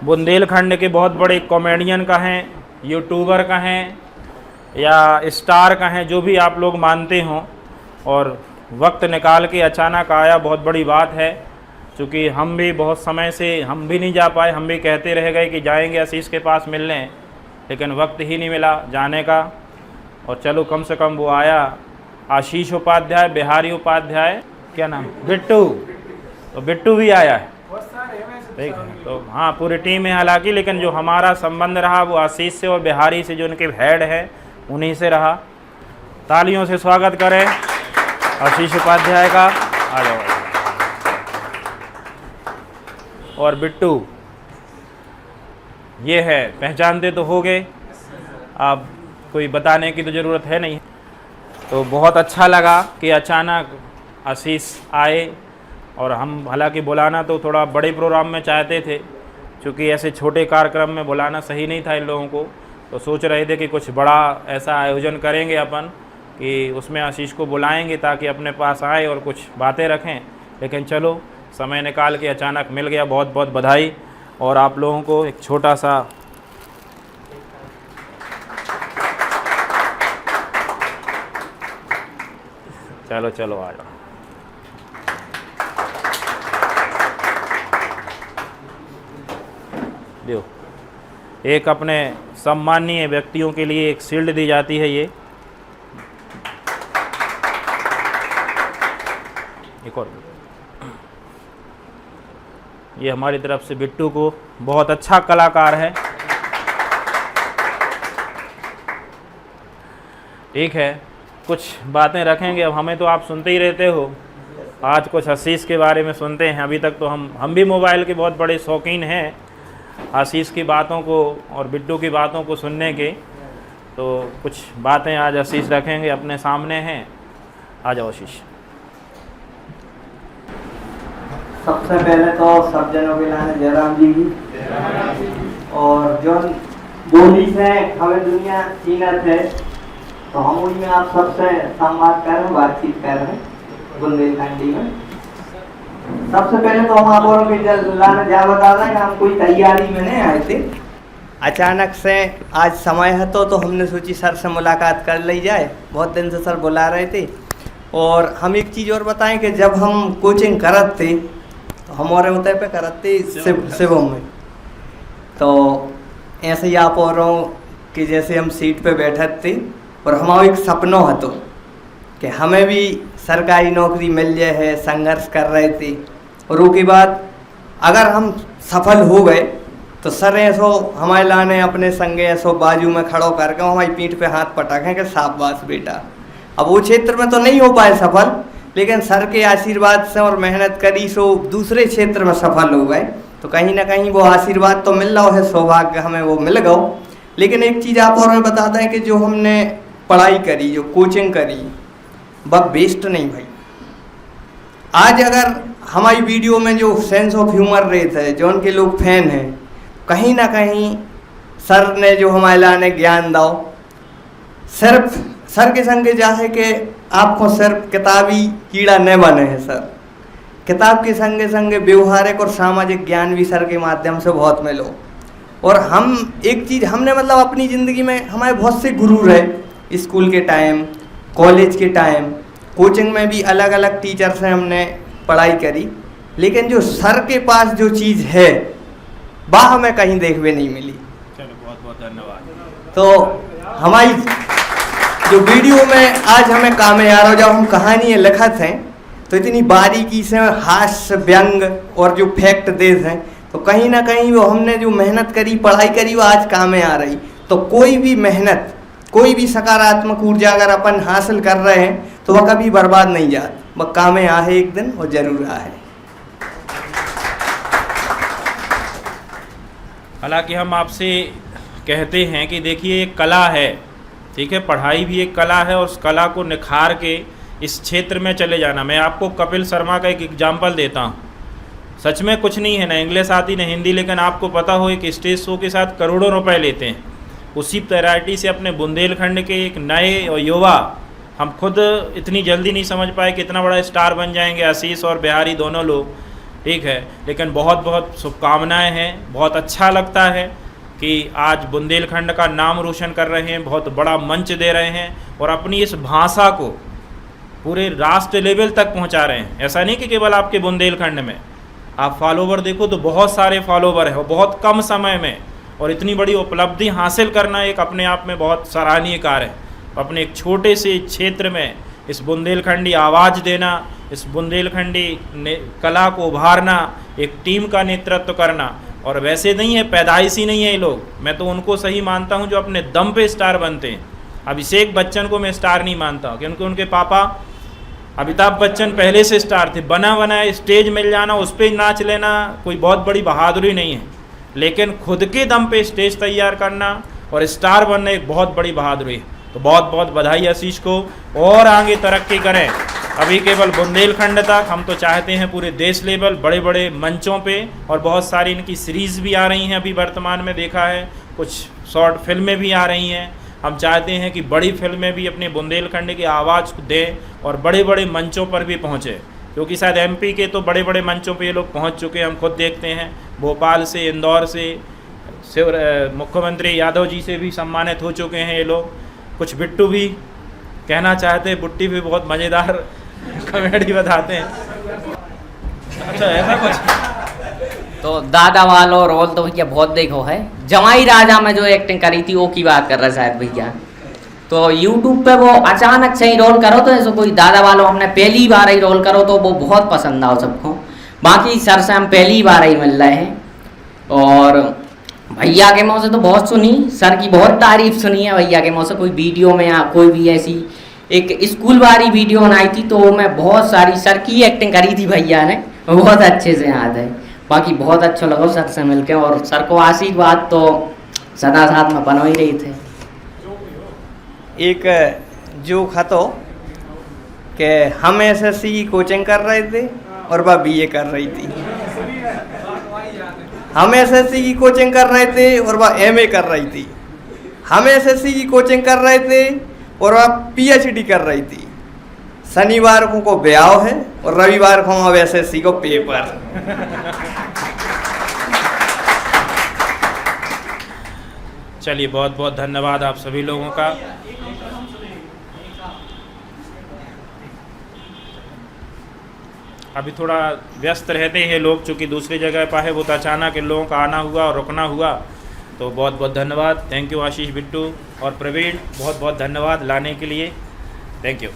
बुंदेलखंड के बहुत बड़े कॉमेडियन का हैं, यूट्यूबर का हैं या स्टार का हैं, जो भी आप लोग मानते हों, और वक्त निकाल के अचानक आया, बहुत बड़ी बात है। क्योंकि हम भी बहुत समय से हम भी नहीं जा पाए, हम भी कहते रह गए कि जाएंगे आशीष के पास मिलने, लेकिन वक्त ही नहीं मिला जाने का। और चलो कम से कम वो आया, आशीष उपाध्याय, बिहारी उपाध्याय, क्या नाम, बिट्टू, तो बिट्टू भी आया है, ठीक है। तो हाँ, पूरी टीम है हालांकि, लेकिन जो हमारा संबंध रहा वो आशीष से और बिहारी से, जो उनके हेड है उन्हीं से रहा। तालियों से स्वागत करें आशीष उपाध्याय का। आ जाओ। और बिट्टू ये है, पहचानते तो हो गए, अब कोई बताने की तो ज़रूरत है नहीं। तो बहुत अच्छा लगा कि अचानक आशीष आए, और हम हालांकि बुलाना तो थोड़ा बड़े प्रोग्राम में चाहते थे, क्योंकि ऐसे छोटे कार्यक्रम में बुलाना सही नहीं था इन लोगों को। तो सोच रहे थे कि कुछ बड़ा ऐसा आयोजन करेंगे अपन कि उसमें आशीष को बुलाएंगे ताकि अपने पास आए और कुछ बातें रखें। लेकिन चलो, समय निकाल के अचानक मिल गया, बहुत बहुत बधाई। और आप लोगों को एक छोटा सा चलो चलो आ जाओ। दो एक अपने सम्माननीय व्यक्तियों के लिए एक शील्ड दी जाती है, ये एक और, ये हमारी तरफ से बिट्टू को, बहुत अच्छा कलाकार है। ठीक है, कुछ बातें रखेंगे। अब हमें तो आप सुनते ही रहते हो, आज कुछ आशीष के बारे में सुनते हैं। अभी तक तो हम भी मोबाइल के बहुत बड़े शौकीन हैं, आशीष की बातों को और बिट्टू की बातों को सुनने के। तो कुछ बातें आज आशीष रखेंगे, अपने सामने हैं। आ जाओ आशीष। सबसे पहले तो सब जनों के लाने जयराम जी की, और जो बोली से हमें दुनिया चीनत है, तो हम उनमें आप सबसे संवाद कर रहे हैं, बातचीत कर रहे हैं बुंदेलखंडी में। सबसे पहले तो हम आपको जा बता रहे हैं कि हम कोई तैयारी में नहीं आए थे, अचानक से आज समय है तो हमने सोची सर से मुलाकात कर ली जाए। बहुत दिन से सर बुला रहे थे। और हम एक चीज़ और बताएं कि जब हम कोचिंग करते तो हमारे होते पे करते शिवम में, तो ऐसे ही आप और कि जैसे हम सीट पे बैठे थे और हमारा एक सपना है तो कि हमें भी सरकारी नौकरी मिल जाए है, संघर्ष कर रहे थे। और उसके बाद अगर हम सफल हो गए तो सर ऐसो हमारे लाने अपने संगे ऐसो बाजू में खड़ो करके हमारी पीठ पे हाथ पटाखें कि शाबाश बेटा। अब वो क्षेत्र में तो नहीं हो पाए सफल, लेकिन सर के आशीर्वाद से और मेहनत करी सो दूसरे क्षेत्र में सफल हो गए। तो कहीं ना कहीं वो आशीर्वाद तो मिल रहा है, सौभाग्य हमें वो मिल गया। लेकिन एक चीज़ आप और मैं बता दें कि जो हमने पढ़ाई करी, जो कोचिंग करी, वह बेस्ट नहीं भाई। आज अगर हमारी वीडियो में जो सेंस ऑफ ह्यूमर रहता है, जो उनके लोग फैन हैं, कहीं ना कहीं सर ने जो हमारे लाने ज्ञान दाओ, सिर्फ सर के संगे चाहे कि आपको सिर्फ किताबी कीड़ा न बने हैं सर, किताब के संगे संगे व्यवहारिक और सामाजिक ज्ञान भी सर के माध्यम से बहुत मिलो। और हम एक चीज़ हमने मतलब अपनी ज़िंदगी में हमारे बहुत से गुरु रहे, स्कूल के टाइम, कॉलेज के टाइम, कोचिंग में भी अलग अलग टीचर से हमने पढ़ाई करी, लेकिन जो सर के पास जो चीज़ है वह हमें कहीं देखने नहीं मिली। चलो बहुत बहुत धन्यवाद। तो हमारी जो वीडियो में आज हमें काम आ रहा, जब हम कहानियाँ लिखत हैं तो इतनी बारीकी से हास्य व्यंग और जो फैक्ट देते हैं, तो कहीं ना कहीं वो हमने जो मेहनत करी, पढ़ाई करी, वो आज काम आ रही। तो कोई भी मेहनत, कोई भी सकारात्मक ऊर्जा अगर अपन हासिल कर रहे हैं तो वह कभी बर्बाद नहीं जाती, वह काम आ है एक दिन और जरूर आ है। हालांकि हम आपसे कहते हैं कि देखिए एक कला है, ठीक है, पढ़ाई भी एक कला है, और उस कला को निखार के इस क्षेत्र में चले जाना। मैं आपको कपिल शर्मा का एक एग्जाम्पल देता हूँ। सच में कुछ नहीं है, ना इंग्लिश आती ना हिंदी, लेकिन आपको पता हो एक स्टेज शो के साथ करोड़ों रुपए लेते हैं। उसी वैरायटी से अपने बुंदेलखंड के एक नए युवा, हम खुद इतनी जल्दी नहीं समझ पाए कि इतना बड़ा स्टार बन जाएंगे, आशीष और बिहारी दोनों लोग, ठीक है, लेकिन बहुत बहुत शुभकामनाएं हैं। बहुत अच्छा लगता है कि आज बुंदेलखंड का नाम रोशन कर रहे हैं, बहुत बड़ा मंच दे रहे हैं और अपनी इस भाषा को पूरे राष्ट्र लेवल तक पहुंचा रहे हैं। ऐसा नहीं कि केवल आपके बुंदेलखंड में, आप फॉलोवर देखो तो बहुत सारे फॉलोवर हैं और बहुत कम समय में, और इतनी बड़ी उपलब्धि हासिल करना एक अपने आप में बहुत सराहनीय कार्य है। अपने एक छोटे से क्षेत्र में इस बुंदेलखंडी आवाज़ देना, इस बुंदेलखंडी कला को उभारना, एक टीम का नेतृत्व करना, और वैसे नहीं है, पैदाइशी नहीं है ये लोग, मैं तो उनको सही मानता हूँ जो अपने दम पे स्टार बनते हैं। अभिषेक बच्चन को मैं स्टार नहीं मानता हूँ, क्योंकि उनके पापा अमिताभ बच्चन पहले से स्टार थे। बना बनाया स्टेज मिल जाना, उस पर नाच लेना कोई बहुत बड़ी बहादुरी नहीं है, लेकिन खुद के दम पे स्टेज तैयार करना और स्टार बनना एक बहुत बड़ी बहादुरी है। तो बहुत बहुत बधाई आशीष को, और आगे तरक्की करें। अभी केवल बुंदेलखंड तक, हम तो चाहते हैं पूरे देश लेवल बड़े बड़े मंचों पे, और बहुत सारी इनकी सीरीज़ भी आ रही हैं। अभी वर्तमान में देखा है कुछ शॉर्ट फिल्में भी आ रही हैं। हम चाहते हैं कि बड़ी फिल्में भी अपने बुंदेलखंड की आवाज़ को दें और बड़े बड़े मंचों पर भी पहुँचे, क्योंकि शायद एमपी के तो बड़े बड़े मंचों पे ये लोग पहुँच चुके हैं। हम खुद देखते हैं, भोपाल से, इंदौर से, मुख्यमंत्री यादव जी से भी सम्मानित हो चुके हैं ये लोग। कुछ बिट्टू भी कहना चाहते हैं, बुट्टी भी बहुत मज़ेदार कॉमेडी बताते हैं। अच्छा, ऐसा कुछ तो दादा वालो रोल तो भैया बहुत देखो है। जमाई राजा में जो एक्टिंग करी थी वो की बात कर रहा है शायद भैया। तो यूट्यूब पे वो अचानक से ही रोल करो तो ऐसे कोई दादा वालो हमने पहली बार ही रोल करो तो वो बहुत पसंद आओ सबको। बाकी सर से हम पहली बार ही मिल रहे हैं, और भैया के मुँह से तो बहुत सुनी, सर की बहुत तारीफ सुनी है भैया के मुँह से। कोई वीडियो में या कोई भी ऐसी एक स्कूल वाली वीडियो बनाई थी तो मैं बहुत सारी सर की एक्टिंग करी थी भैया ने, बहुत अच्छे से याद है। बाकी बहुत अच्छा लगा सर से मिलके, और सर को आशीर्वाद तो सदा साथ में बनो ही रही थे। एक जो खतो कि हम एसएससी की कोचिंग कर रहे थे और वह बीए कर रही थी। हम एसएससी की कोचिंग कर रहे थे और वह एमए कर रही थी। हम एसएससी की कोचिंग कर रहे थे और वह पीएचडी कर रही थी। शनिवार को ब्याह है और रविवार को अब एसएससी को पेपर। चलिए, बहुत बहुत धन्यवाद आप सभी लोगों का। अभी थोड़ा व्यस्त रहते हैं लोग, चूँकि दूसरी जगह पर है, वो तो अचानक इन लोगों का आना हुआ और रुकना हुआ। तो बहुत बहुत धन्यवाद। थैंक यू आशीष, बिट्टू और प्रवीण, बहुत बहुत धन्यवाद लाने के लिए। Thank you.